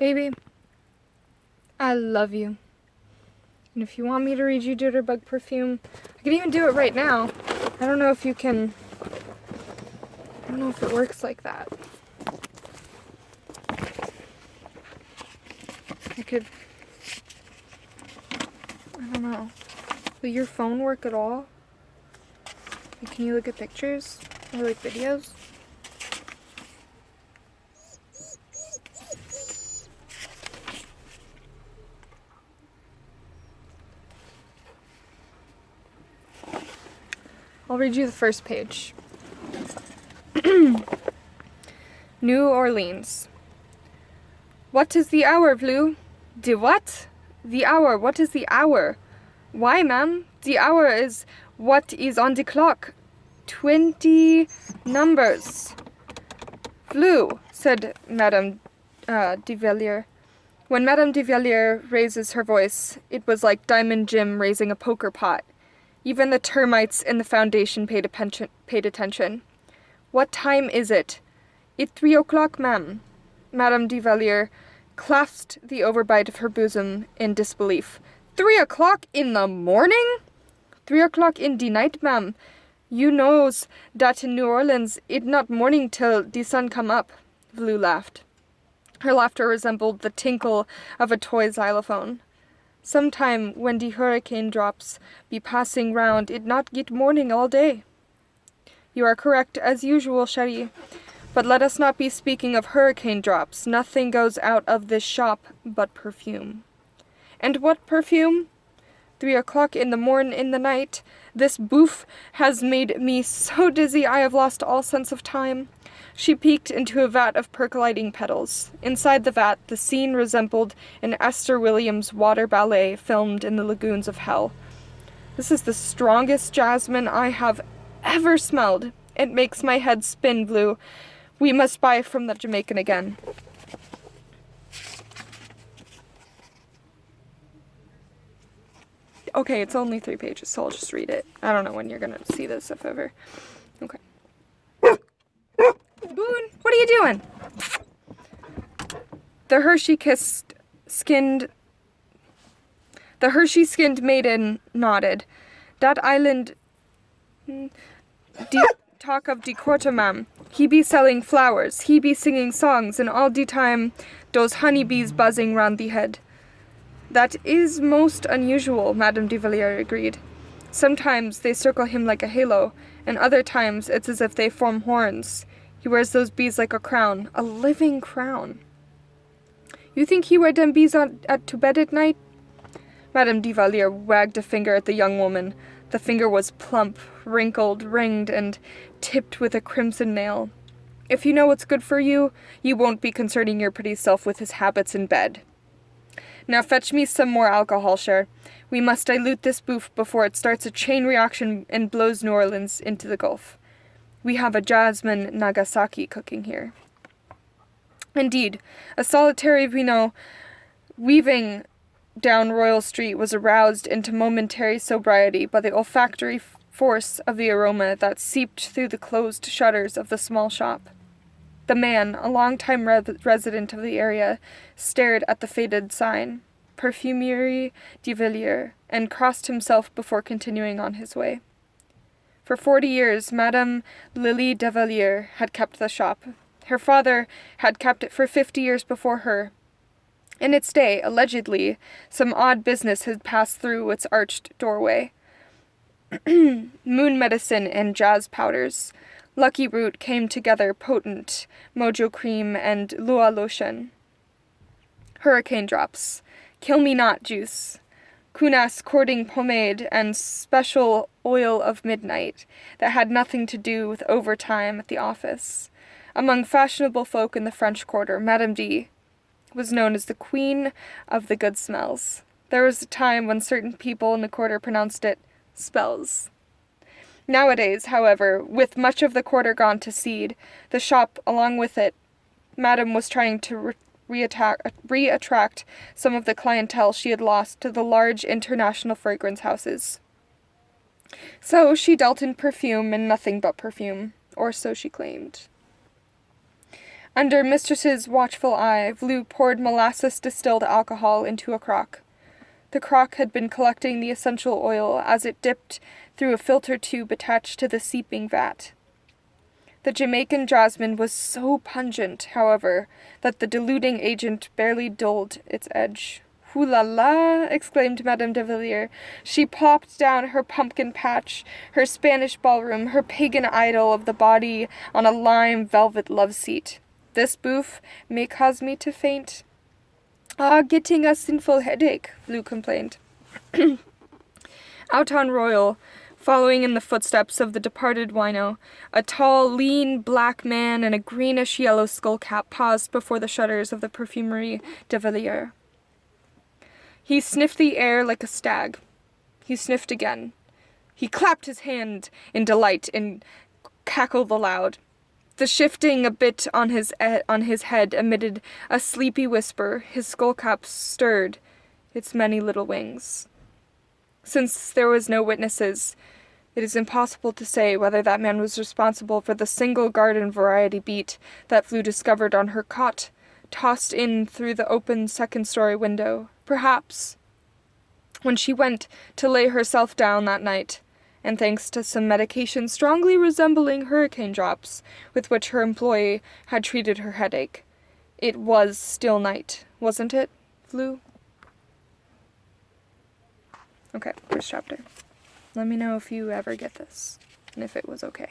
Baby, I love you. And if you want me to read you Jitterbug perfume, I can even do it right now. I don't know if you can... I don't know if it works like that. I could... I don't know. Will your phone work at all? Like, can you look at pictures? Or like videos? I'll read you the first page. New Orleans. What is the hour, Blue? The what? The hour. What is the hour? Why, ma'am? The hour is what is on the clock. 20 numbers. Blue, said Madame de Villiers. When Madame de Villiers raises her voice, it was like Diamond Jim raising a poker pot. Even the termites in the foundation paid attention. What time is it? It's 3 o'clock, ma'am. Madame de Villiers clasped the overbite of her bosom in disbelief. 3 o'clock in the morning? 3 o'clock in the night, ma'am. You knows that in New Orleans it not morning till the sun come up. Blue laughed. Her laughter resembled the tinkle of a toy xylophone. Sometime when the hurricane drops be passing round, it not get morning all day. You are correct as usual, Chérie. But let us not be speaking of hurricane drops. Nothing goes out of this shop but perfume. And what perfume? 3 o'clock in the morn in the night. This bouffe has made me so dizzy I have lost all sense of time. She peeked into a vat of percolating petals. Inside the vat, the scene resembled an Esther Williams water ballet filmed in the lagoons of hell. This is the strongest jasmine I have ever smelled. It makes my head spin, Blue. We must buy from the Jamaican again. Okay, it's only 3 pages, so I'll just read it. I don't know when you're gonna see this, if ever. Okay. Boone, what are you doing? The Hershey-skinned maiden nodded. That island talk of de quarter, ma'am. He be selling flowers, he be singing songs, and all the time those honeybees buzzing round the head. That is most unusual, Madame de Villiers agreed. Sometimes they circle him like a halo, and other times it's as if they form horns. He wears those bees like a crown, a living crown. You think he wear them bees to bed at night? Madame de Villiers wagged a finger at the young woman. The finger was plump, wrinkled, ringed, and tipped with a crimson nail. If you know what's good for you, you won't be concerning your pretty self with his habits in bed. Now fetch me some more alcohol, Cher. We must dilute this bouffe before it starts a chain reaction and blows New Orleans into the Gulf. We have a jasmine Nagasaki cooking here. Indeed, a solitary vino weaving down Royal Street was aroused into momentary sobriety by the olfactory force of the aroma that seeped through the closed shutters of the small shop. The man, a long-time resident of the area, stared at the faded sign, Parfumerie de Villiers, and crossed himself before continuing on his way. For 40 years, Madame Lily de Villiers had kept the shop. Her father had kept it for 50 years before her. In its day, allegedly, some odd business had passed through its arched doorway. Moon medicine and jazz powders. Lucky Root came together potent, Mojo cream and Lua lotion. Hurricane drops. Kill me not juice. Kunas courting pomade and special oil of midnight that had nothing to do with overtime at the office. Among fashionable folk in the French Quarter, Madame D was known as the Queen of the Good Smells. There was a time when certain people in the quarter pronounced it spells. Nowadays, however, with much of the quarter gone to seed, the shop, along with it, Madame was trying to re-attract some of the clientele she had lost to the large international fragrance houses. So she dealt in perfume and nothing but perfume, or so she claimed. Under Mistress's watchful eye, Vlu poured molasses-distilled alcohol into a crock. The crock had been collecting the essential oil as it dipped through a filter tube attached to the seeping vat. The Jamaican jasmine was so pungent, however, that the diluting agent barely dulled its edge. "Hoo la la!" exclaimed Madame de Villiers. She plopped down her pumpkin patch, her Spanish ballroom, her pagan idol of the body on a lime velvet love seat. "This bouffe may cause me to faint." "Ah, getting a sinful headache," Vlu complained. Out on Royal, following in the footsteps of the departed wino, a tall, lean, black man in a greenish-yellow skullcap paused before the shutters of the Perfumerie de Villiers. He sniffed the air like a stag. He sniffed again. He clapped his hand in delight and cackled aloud. The shifting a bit on his head emitted a sleepy whisper. His skullcap stirred its many little wings. Since there was no witnesses, it is impossible to say whether that man was responsible for the single garden variety beet that Vlu discovered on her cot, tossed in through the open second-story window. Perhaps, when she went to lay herself down that night, and thanks to some medication strongly resembling hurricane drops with which her employee had treated her headache, it was still night, wasn't it, Vlu? Okay, first chapter. Let me know if you ever get this, and if it was okay.